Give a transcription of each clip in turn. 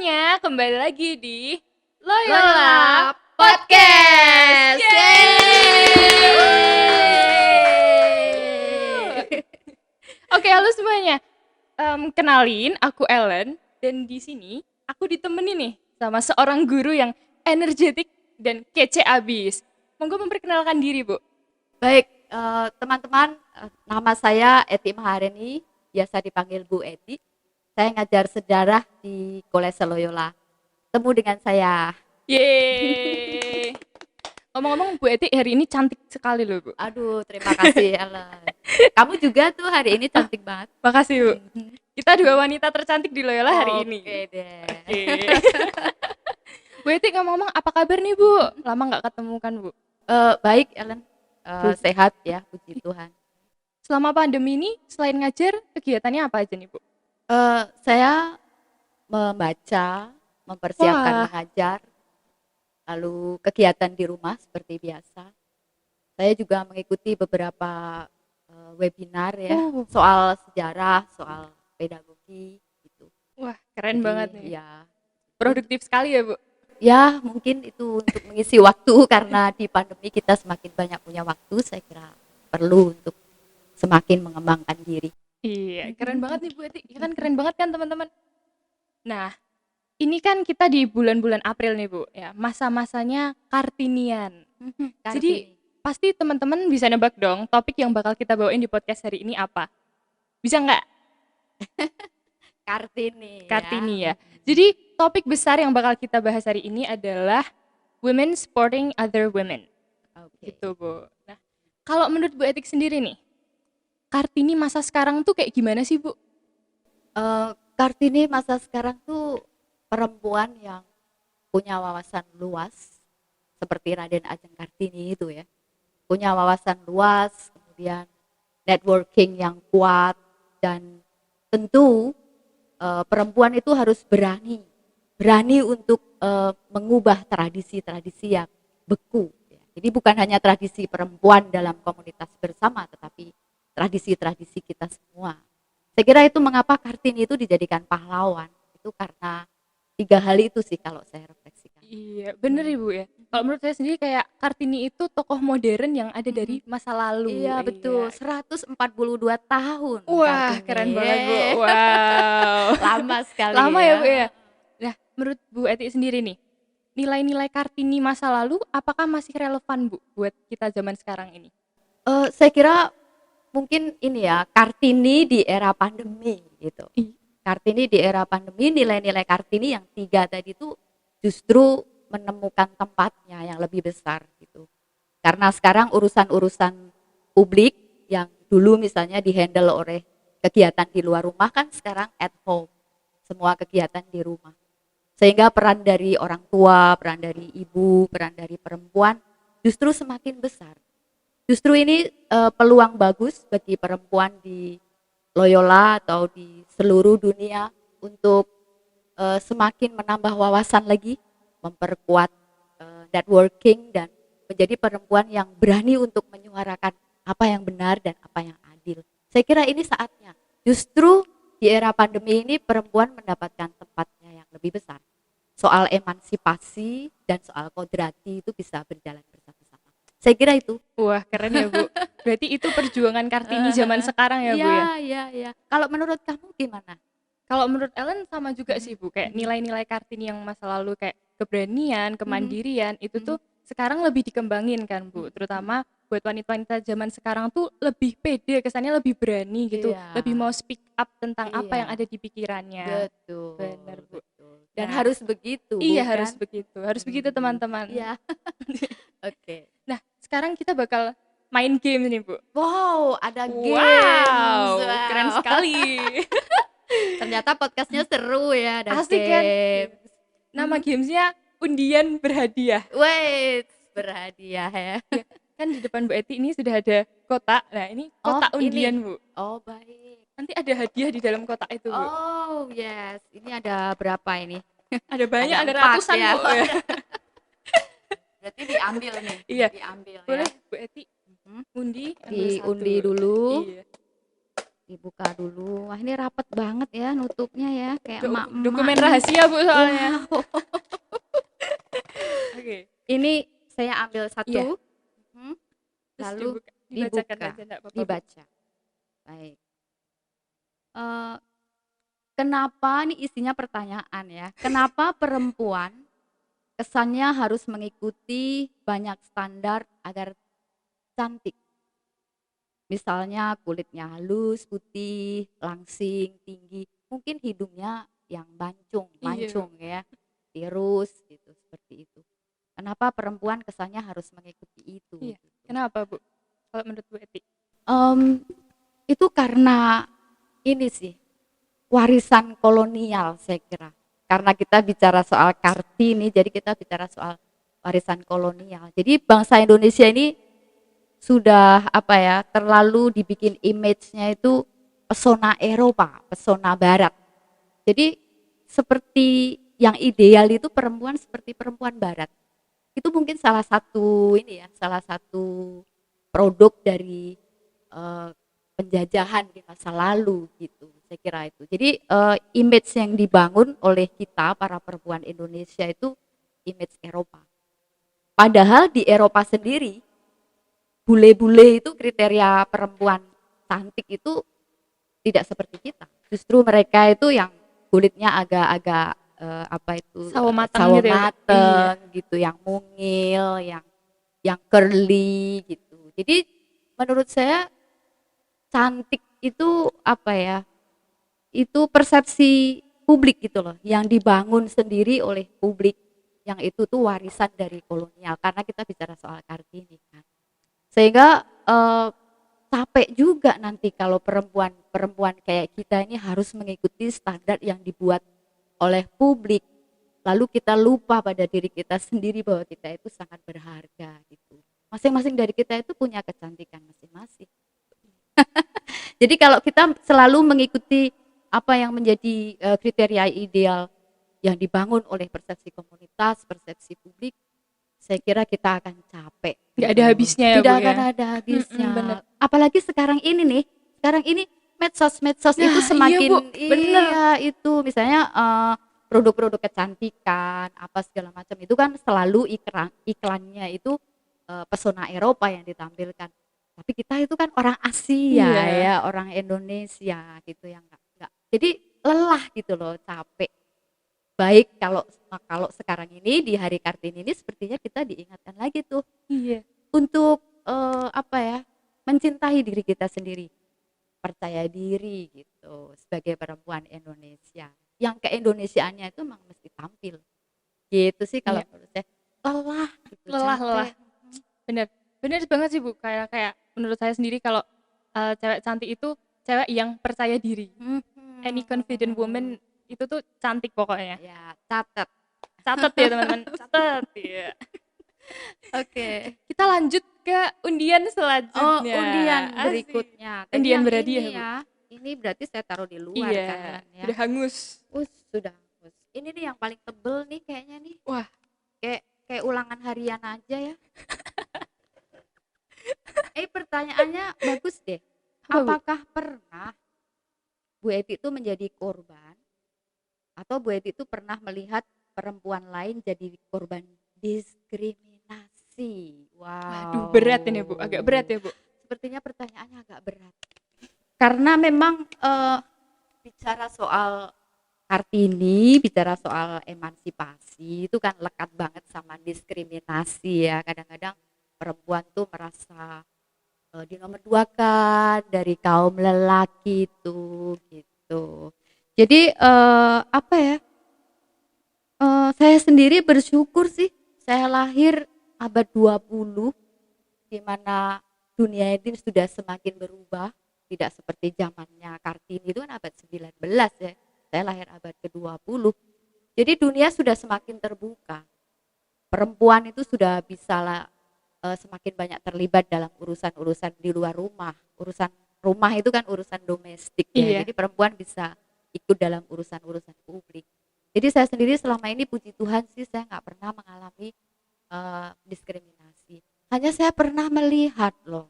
semuanya, kembali lagi di Loyola Loyola Podcast. Oke, halo semuanya. Kenalin, aku Ellen dan di sini aku ditemenin nih sama seorang guru yang energetik dan kece abis. Monggo memperkenalkan diri, Bu. Baik, teman-teman, nama saya Eti Mahareni, biasa dipanggil Bu Eti. Saya ngajar sejarah di Kolese Loyola. Temu dengan saya. Yeay. Ngomong-ngomong, Bu Eti hari ini cantik sekali loh, Bu. Aduh, terima kasih Ellen. Kamu juga tuh hari ini cantik banget. Makasih, Bu. Kita dua wanita tercantik di Loyola hari ini. Oke deh. Oke. Bu Eti ngomong-ngomong, apa kabar nih, Bu? Lama nggak ketemu kan, Bu? Baik Ellen, Puji. sehat ya, puji Tuhan. Selama pandemi ini, selain ngajar, kegiatannya apa aja nih, Bu? Saya membaca, mempersiapkan Wah. mengajar, lalu kegiatan di rumah seperti biasa. Saya juga mengikuti beberapa webinar ya, soal sejarah, soal pedagogi gitu. Wah, keren Jadi, banget nih. ya, Produktif sekali ya, Bu? ya mungkin itu untuk mengisi waktu karena di pandemi kita semakin banyak punya waktu, saya kira perlu untuk semakin mengembangkan diri. Iya, keren banget nih, Bu Eti. Ya kan keren banget kan, teman-teman? Nah, ini kan kita di bulan-bulan April nih, Bu, ya. Masa-masanya Kartinian. Jadi, Kartini. pasti teman-teman bisa nebak dong topik yang bakal kita bawain di podcast hari ini apa? Bisa nggak? Kartini Ya. Jadi, topik besar yang bakal kita bahas hari ini adalah women supporting other women. Oke. Gitu, Bu. Nah, kalau menurut Bu Etik sendiri nih, Kartini masa sekarang tuh kayak gimana sih, Bu? Kartini masa sekarang tuh perempuan yang punya wawasan luas seperti Raden Ajeng Kartini itu ya, punya wawasan luas, kemudian networking yang kuat, dan tentu perempuan itu harus berani untuk mengubah tradisi-tradisi yang beku ya. Jadi bukan hanya tradisi perempuan dalam komunitas bersama, tetapi tradisi-tradisi kita semua. Saya kira itu mengapa Kartini itu dijadikan pahlawan, itu karena 3 hal itu sih kalau saya refleksikan. Iya, bener Ibu ya. Kalau menurut saya sendiri kayak Kartini itu tokoh modern yang ada dari masa lalu. Iya betul, 142 tahun Wah, Kartini. keren banget, Bu. Wow. Lama sekali. Lama ya, Bu ya. Nah, menurut Bu Eti sendiri nih, nilai-nilai Kartini masa lalu apakah masih relevan, Bu, buat kita zaman sekarang ini? Saya kira mungkin ini ya, Kartini di era pandemi gitu. Kartini di era pandemi, nilai-nilai Kartini yang 3 tadi itu justru menemukan tempatnya yang lebih besar gitu. Karena sekarang urusan-urusan publik yang dulu misalnya dihandle oleh kegiatan di luar rumah kan sekarang at home. Semua kegiatan di rumah. Sehingga peran dari orang tua, peran dari ibu, peran dari perempuan justru semakin besar. Justru ini peluang bagus bagi perempuan di Loyola atau di seluruh dunia untuk semakin menambah wawasan lagi, memperkuat networking, dan menjadi perempuan yang berani untuk menyuarakan apa yang benar dan apa yang adil. Saya kira ini saatnya. Justru di era pandemi ini perempuan mendapatkan tempatnya yang lebih besar. Soal emansipasi dan soal kodrati itu bisa berjalan bersama-sama. Saya kira itu. Wah, keren ya, Bu. Berarti itu perjuangan Kartini zaman sekarang ya, Bu ya? Iya. Kalau menurut kamu gimana? Kalau menurut Ellen sama juga sih, Bu. Kayak nilai-nilai Kartini yang masa lalu kayak keberanian, kemandirian, itu tuh sekarang lebih dikembangin kan, Bu. Terutama buat wanita-wanita zaman sekarang tuh lebih pede, kesannya lebih berani gitu. Iya. Lebih mau speak up tentang apa Iya. yang ada di pikirannya. Betul. Bener, Bu. Dan Nah, harus begitu, iya, bukan? harus begitu. Harus begitu, teman-teman. Iya. Oke. Nah, sekarang kita bakal main game nih, Bu. Wow, ada games. Wow, keren sekali. Ternyata podcastnya seru ya, ada Asik kan? games. Nama gamesnya undian berhadiah. Wait, berhadiah ya. Kan di depan Bu Eti ini sudah ada kotak. Nah, ini kotak undian, ini. Bu. Oh, baik. Nanti ada hadiah di dalam kotak itu, Bu. Oh, yes. Ini ada berapa ini? Ada banyak, ada 4 ratusan, ya. Bu. Berarti diambil nih. Iya. Diambil Boleh, ya. Bu Eti undi, ambil Diundi satu. dulu. Iya. dibuka dulu. Wah, ini rapet banget ya nutupnya ya, kayak emak-emak Dokumen nih. rahasia Bu soalnya. Wow. Oke. Ini saya ambil Iya, satu, mhm, terus lalu dibacakan dibuka, aja enggak apa-apa Bu. dibaca. Baik. Eh, Kenapa, ini isinya pertanyaan ya. Kenapa perempuan kesannya harus mengikuti banyak standar agar cantik? Misalnya kulitnya halus, putih, langsing, tinggi, mungkin hidungnya yang mancung, Iya Bu. mancung ya, tirus gitu, seperti itu. Kenapa perempuan kesannya harus mengikuti itu Iya. gitu. Kenapa Bu? Kalau menurut Bu Eti? Em, itu karena ini sih, warisan kolonial saya kira. Karena kita bicara soal Kartini, jadi kita bicara soal warisan kolonial. Jadi bangsa Indonesia ini sudah apa ya, terlalu dibikin image-nya itu pesona Eropa, pesona Barat. Jadi seperti yang ideal itu perempuan seperti perempuan Barat. Itu mungkin salah satu ini ya, salah satu produk dari eh, penjajahan di masa lalu gitu. Saya kira itu. Jadi image yang dibangun oleh kita para perempuan Indonesia itu image Eropa. Padahal di Eropa sendiri bule-bule itu kriteria perempuan cantik itu tidak seperti kita. Justru mereka itu yang kulitnya agak-agak apa itu Sawo matang sawo gitu ya Bu? Iya. mateng gitu, yang mungil, yang curly gitu. Jadi menurut saya cantik itu apa ya? Itu persepsi publik gitu loh, yang dibangun sendiri oleh publik, yang itu tuh warisan dari kolonial karena kita bicara soal Kartini kan. Sehingga capek juga nanti kalau perempuan-perempuan kayak kita ini harus mengikuti standar yang dibuat oleh publik. Lalu kita lupa pada diri kita sendiri bahwa kita itu sangat berharga gitu. Masing-masing dari kita itu punya kecantikan masing-masing. Jadi kalau kita selalu mengikuti apa yang menjadi kriteria ideal yang dibangun oleh persepsi komunitas, persepsi publik, saya kira kita akan capek Nggak gitu ada loh. habisnya ya Tidak Bu akan ya? ada habisnya. Bener. Apalagi sekarang ini nih, sekarang ini medsos-medsos itu Nah iya Bu, semakin bener. iya itu misalnya produk-produk kecantikan apa segala macam itu kan selalu iklannya itu pesona Eropa yang ditampilkan. Tapi kita itu kan orang Asia Iya. ya, orang Indonesia gitu yang enggak. Jadi lelah gitu loh, capek. Baik kalau kalau sekarang ini di Hari Kartini ini sepertinya kita diingatkan lagi tuh Iya. untuk apa ya, mencintai diri kita sendiri, percaya diri gitu sebagai perempuan Indonesia. Yang keindonesiaannya itu memang mesti tampil. Gitu sih kalau Iya. menurut saya. Lelah gitu, Lelah. capek. Bener. Bener banget sih Bu. Kayak kayak menurut saya sendiri kalau cewek cantik itu cewek yang percaya diri. Any confident woman itu tuh cantik pokoknya. Ya, catat. Catat ya teman-teman. Catat ya. Oke. Kita lanjut ke undian Oh, selanjutnya. undian Asik. berikutnya. Tadi Undian yang berhadiah ini Bu. ya. Ini berarti saya taruh di luar Iya. kan ya. Udah hangus. Sudah. Ini nih yang paling tebel nih kayaknya nih. Wah. Kayak ulangan harian aja ya. Pertanyaannya bagus deh. Apa Bu? Apakah pernah Bu Eti itu menjadi korban atau Bu Eti itu pernah melihat perempuan lain jadi korban diskriminasi? Waduh berat ini Bu. Agak berat Wow. ya Bu. Sepertinya pertanyaannya agak berat. Karena memang bicara soal Kartini, bicara soal emansipasi itu kan lekat banget sama diskriminasi ya. Kadang-kadang perempuan tuh merasa dinomorduakan dari kaum lelaki itu gitu. Jadi apa ya? Saya sendiri bersyukur sih saya lahir abad 20 di mana dunia ini sudah semakin berubah, tidak seperti zamannya Kartini itu kan abad 19 ya. Saya lahir abad ke-20. Jadi dunia sudah semakin terbuka. Perempuan itu sudah bisa semakin banyak terlibat dalam urusan-urusan di luar rumah. Urusan rumah itu kan urusan domestik ya. Iya. Jadi perempuan bisa ikut dalam urusan-urusan publik. Jadi saya sendiri selama ini puji Tuhan sih saya nggak pernah mengalami diskriminasi. Hanya saya pernah melihat loh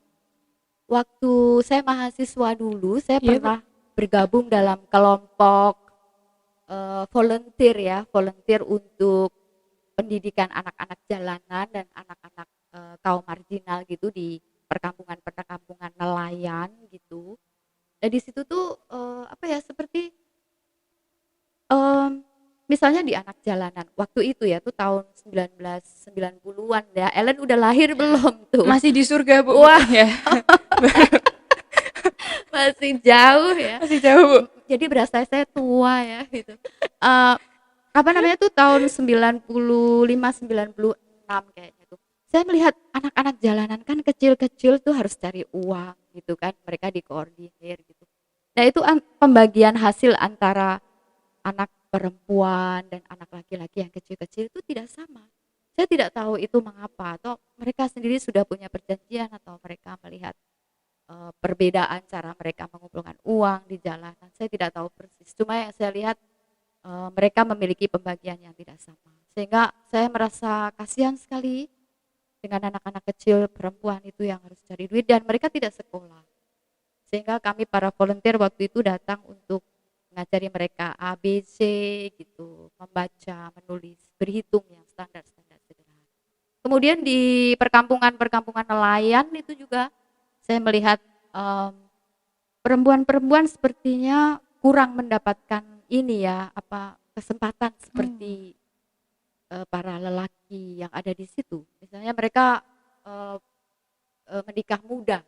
waktu saya mahasiswa dulu, saya Iya, Bu. pernah bergabung dalam kelompok volunteer ya, volunteer untuk pendidikan anak-anak jalanan dan anak-anak kaum marginal gitu di perkampungan-perkampungan nelayan gitu. Dan di situ tuh apa ya seperti misalnya di anak jalanan waktu itu ya tuh tahun 1990-an ya. Ellen udah lahir belum tuh? Masih di surga, Bu, Wah, ya. masih jauh ya. Masih jauh, Bu. Jadi berasa saya tua ya gitu. Eh, apa namanya tuh tahun 95 96 kayaknya tuh. Saya melihat anak-anak jalanan kan kecil-kecil tuh harus cari uang gitu kan. Mereka dikoordinir gitu. Nah, itu pembagian hasil antara anak perempuan dan anak laki-laki yang kecil-kecil itu tidak sama. Saya tidak tahu itu mengapa atau mereka sendiri sudah punya perjanjian atau mereka melihat perbedaan cara mereka mengumpulkan uang di jalanan. Saya tidak tahu persis. Cuma yang saya lihat mereka memiliki pembagian yang tidak sama. Sehingga saya merasa kasihan sekali dengan anak-anak kecil perempuan itu yang harus cari duit dan mereka tidak sekolah. Sehingga kami para volunteer waktu itu datang untuk mengajari mereka A, B, C gitu, membaca, menulis, berhitung yang standar-standar sederhana. Kemudian di perkampungan-perkampungan nelayan itu juga saya melihat perempuan-perempuan sepertinya kurang mendapatkan ini ya, apa kesempatan seperti para lelaki yang ada di situ. Misalnya mereka uh, menikah muda.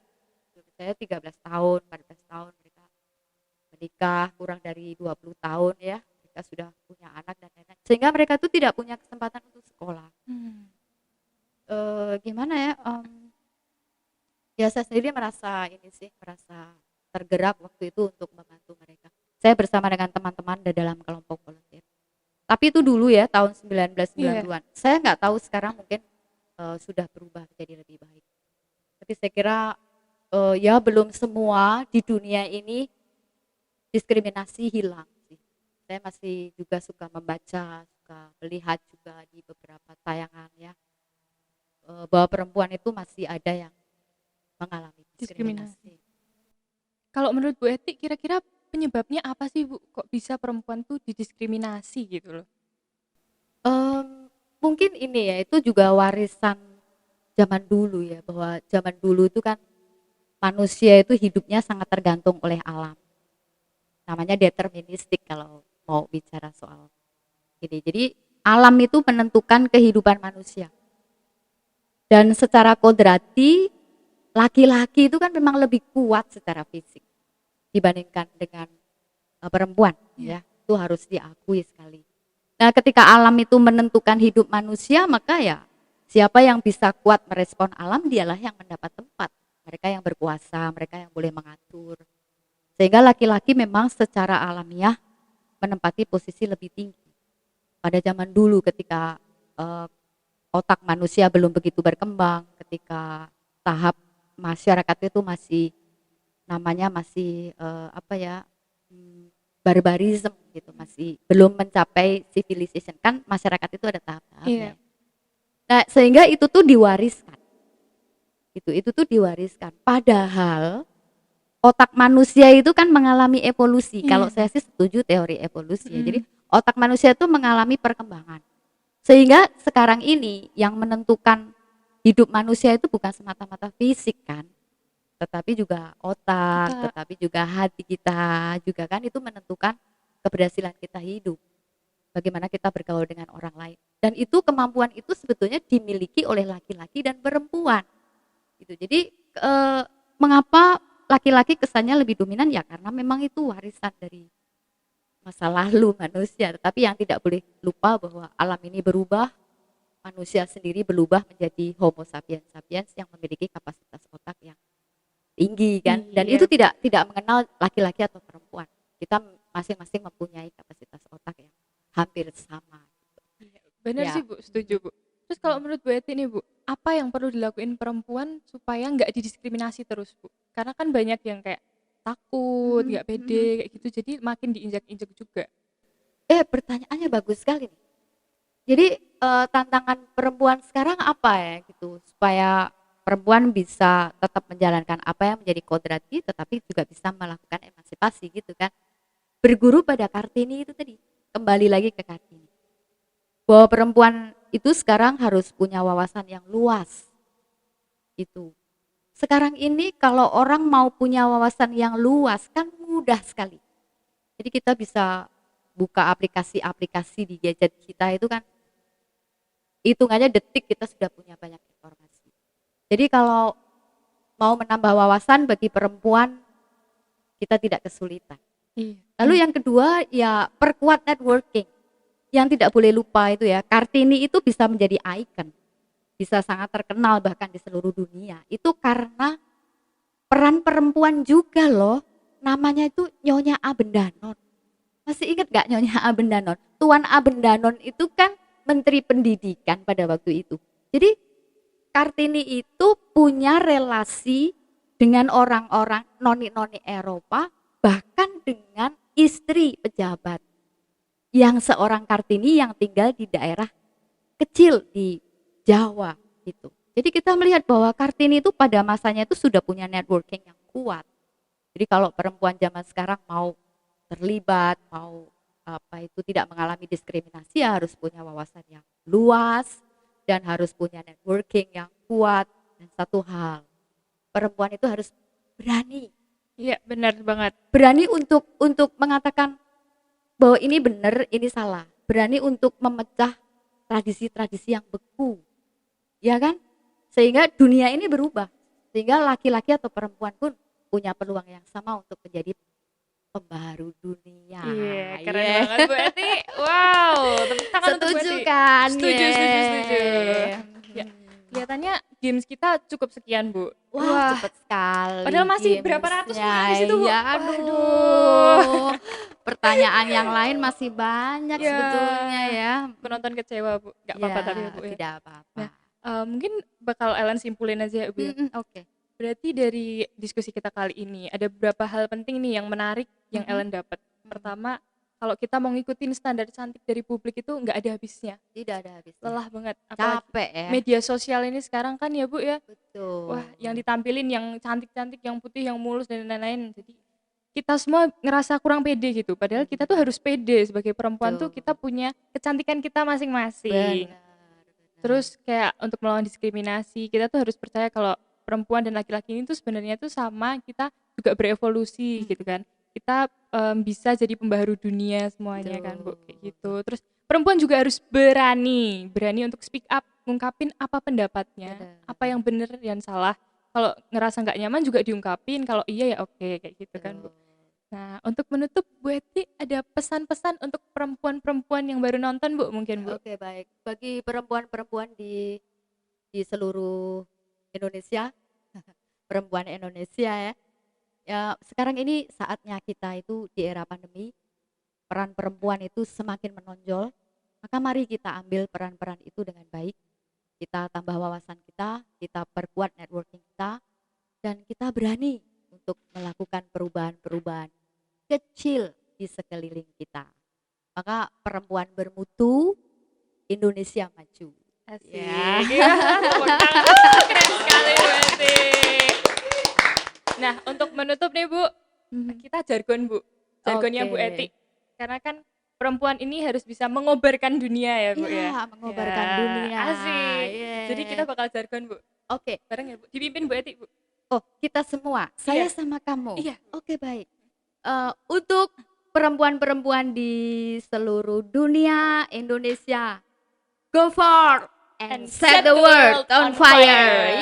Saya 13 tahun, 14 tahun mereka menikah kurang dari 20 tahun ya. Mereka sudah punya anak dan lain-lain. Sehingga mereka itu tidak punya kesempatan untuk sekolah. Gimana ya? Ya saya sendiri merasa ini sih, merasa tergerak waktu itu untuk membantu mereka. Saya bersama dengan teman-teman dalam kelompok volunteer. Tapi itu dulu ya tahun 1990-an. Saya nggak tahu sekarang mungkin sudah berubah menjadi lebih baik. Tapi saya kira ya belum semua di dunia ini diskriminasi hilang sih. Saya masih juga suka membaca, suka melihat juga di beberapa tayangan ya bahwa perempuan itu masih ada yang mengalami diskriminasi. Kalau menurut Bu Eti, kira-kira penyebabnya apa sih, Bu? Kok bisa perempuan tuh didiskriminasi gitu loh? Mungkin ini ya, itu juga warisan zaman dulu ya, bahwa zaman dulu itu kan manusia itu hidupnya sangat tergantung oleh alam. Namanya deterministik kalau mau bicara soal ini. Jadi alam itu menentukan kehidupan manusia. Dan secara kodrati laki-laki itu kan memang lebih kuat secara fisik dibandingkan dengan perempuan ya. Itu harus diakui sekali. Nah, ketika alam itu menentukan hidup manusia, maka ya siapa yang bisa kuat merespon alam dialah yang mendapat tempat. Mereka yang berkuasa, mereka yang boleh mengatur. Sehingga laki-laki memang secara alamiah menempati posisi lebih tinggi. Pada zaman dulu ketika otak manusia belum begitu berkembang, ketika tahap masyarakat itu masih namanya masih apa ya barbarisme gitu, masih belum mencapai civilization, kan masyarakat itu ada tahap-tahapnya. Nah, sehingga itu tuh diwariskan. Itu tuh diwariskan. Padahal otak manusia itu kan mengalami evolusi. Kalau saya sih setuju teori evolusi ya. Jadi otak manusia itu mengalami perkembangan. Sehingga sekarang ini yang menentukan hidup manusia itu bukan semata-mata fisik kan, tetapi juga otak, tetapi juga hati kita juga kan, itu menentukan keberhasilan kita hidup. Bagaimana kita bergaul dengan orang lain. Dan itu kemampuan itu sebetulnya dimiliki oleh laki-laki dan perempuan. Gitu. Jadi mengapa laki-laki kesannya lebih dominan ya karena memang itu warisan dari masa lalu manusia. Tetapi yang tidak boleh lupa bahwa alam ini berubah, manusia sendiri berubah menjadi Homo sapiens sapiens yang memiliki kapasitas otak yang tinggi kan, dan itu tidak mengenal laki-laki atau perempuan. Kita masing-masing mempunyai kapasitas otak yang hampir sama. Benar sih Bu, setuju Bu. Terus kalau menurut Bu Eti nih Bu, apa yang perlu dilakuin perempuan supaya nggak didiskriminasi terus Bu? Karena kan banyak yang kayak takut, nggak pede kayak gitu, jadi makin diinjak-injak juga. Pertanyaannya bagus sekali nih. Jadi tantangan perempuan sekarang apa ya gitu supaya perempuan bisa tetap menjalankan apa yang menjadi kodrati, tetapi juga bisa melakukan emansipasi gitu kan. Berguru pada Kartini itu tadi, kembali lagi ke Kartini. Bahwa perempuan itu sekarang harus punya wawasan yang luas. Itu. Sekarang ini kalau orang mau punya wawasan yang luas kan mudah sekali. Jadi kita bisa buka aplikasi-aplikasi di gadget kita itu kan hitungannya detik kita sudah punya banyak informasi. Jadi kalau mau menambah wawasan bagi perempuan kita tidak kesulitan. Iya. Lalu yang kedua ya perkuat networking. Yang tidak boleh lupa itu ya, Kartini itu bisa menjadi ikon. Bisa sangat terkenal bahkan di seluruh dunia. Itu karena peran perempuan juga loh. Namanya itu Nyonya Abendanon. Masih ingat gak Nyonya Abendanon? Tuan Abendanon itu kan Menteri Pendidikan pada waktu itu. Jadi Kartini itu punya relasi dengan orang-orang noni-noni Eropa, bahkan dengan istri pejabat. Yang seorang Kartini yang tinggal di daerah kecil di Jawa gitu. Jadi kita melihat bahwa Kartini itu pada masanya itu sudah punya networking yang kuat. Jadi kalau perempuan zaman sekarang mau terlibat, mau apa itu tidak mengalami diskriminasi ya harus punya wawasan yang luas dan harus punya networking yang kuat. Dan satu hal, perempuan itu harus berani. Iya, benar banget. Berani untuk mengatakan bahwa ini benar, ini salah. Berani untuk memecah tradisi-tradisi yang beku. Ya kan? Sehingga dunia ini berubah. Sehingga laki-laki atau perempuan pun punya peluang yang sama untuk menjadi pembaharu dunia. Iya, keren banget Bu Eti. Wow, tepuk tangan untuk Bu Setuju Eti. kan? Setuju. Yeay. Ya, kelihatannya games kita cukup sekian Bu. Wah, cepet sekali. Padahal masih berapa ratus gamesnya. pertanyaan di situ Bu. Ya, aduh. Pertanyaan yang lain masih banyak Ya, sebetulnya ya. penonton kecewa Bu. Gak apa-apa Ya, tapi ya Bu ya. tidak apa-apa. Nah, mungkin bakal Ellen simpulin aja ya Bu ya. Oke. Berarti dari diskusi kita kali ini ada beberapa hal penting nih yang menarik yang Ellen dapat. Pertama, kalau kita mau ngikutin standar cantik dari publik itu nggak ada habisnya. Tidak ada habisnya. Lelah banget. Apalagi Capek ya. media sosial ini sekarang kan ya Bu ya. Betul. Wah, yang ditampilin yang cantik-cantik, yang putih, yang mulus dan lain-lain. Jadi kita semua ngerasa kurang pede gitu. Padahal kita tuh harus pede sebagai perempuan tuh kita punya kecantikan kita masing-masing. Benar. Terus kayak untuk melawan diskriminasi, kita tuh harus percaya kalau perempuan dan laki-laki ini tuh sebenarnya tuh sama, kita juga berevolusi gitu kan. Kita bisa jadi pembaharu dunia semuanya kan Bu, kayak gitu. Terus perempuan juga harus berani untuk speak up, ngungkapin apa pendapatnya, apa yang benar dan salah. Kalau ngerasa nggak nyaman juga diungkapin, kalau iya ya oke, kayak gitu kan Bu. Nah, untuk menutup Bu Eti ada pesan-pesan untuk perempuan-perempuan yang baru nonton Bu mungkin Bu? Oke, baik. Bagi perempuan-perempuan di seluruh Indonesia, perempuan Indonesia ya. Ya, sekarang ini saatnya kita itu di era pandemi, peran perempuan itu semakin menonjol. Maka mari kita ambil peran-peran itu dengan baik. Kita tambah wawasan kita perkuat networking kita, dan kita berani untuk melakukan perubahan-perubahan kecil di sekeliling kita. Maka perempuan bermutu, Indonesia maju. Asik. Ya. Tepuk tangan. Keren sekali Bu Eti. Nah, untuk menutup nih Bu, kita jargon Bu. Jargonnya Bu Eti. Karena kan perempuan ini harus bisa mengobarkan dunia ya Bu ya. Iya, mengobarkan dunia. Asik. Yeah. Jadi kita bakal jargon Bu. Oke. Bareng ya Bu. Dipimpin Bu Eti Bu. Oh, kita semua. Saya sama kamu. Iya. Oke, baik. Untuk perempuan-perempuan di seluruh dunia, Indonesia, go for and set the world on fire.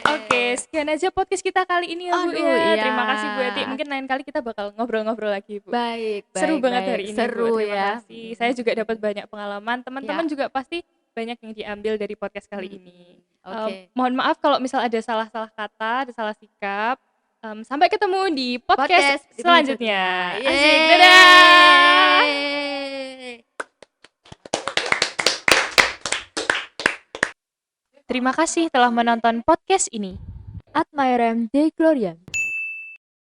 Oke, sekian aja podcast kita kali ini ya Bu. Aduh, ya. iya. Terima kasih Bu Eti. Mungkin lain kali kita bakal ngobrol-ngobrol lagi Bu. Baik, Seru banget baik. hari ini Seru Bu. Terima ya. kasih. Saya juga dapat banyak pengalaman. Teman-teman juga pasti banyak yang diambil dari podcast kali ini. Oke. Mohon maaf kalau misal ada salah-salah kata, ada salah sikap. Sampai ketemu di podcast selanjutnya. Asik, dadah. Terima kasih telah menonton podcast ini. Admirem de Gloriam.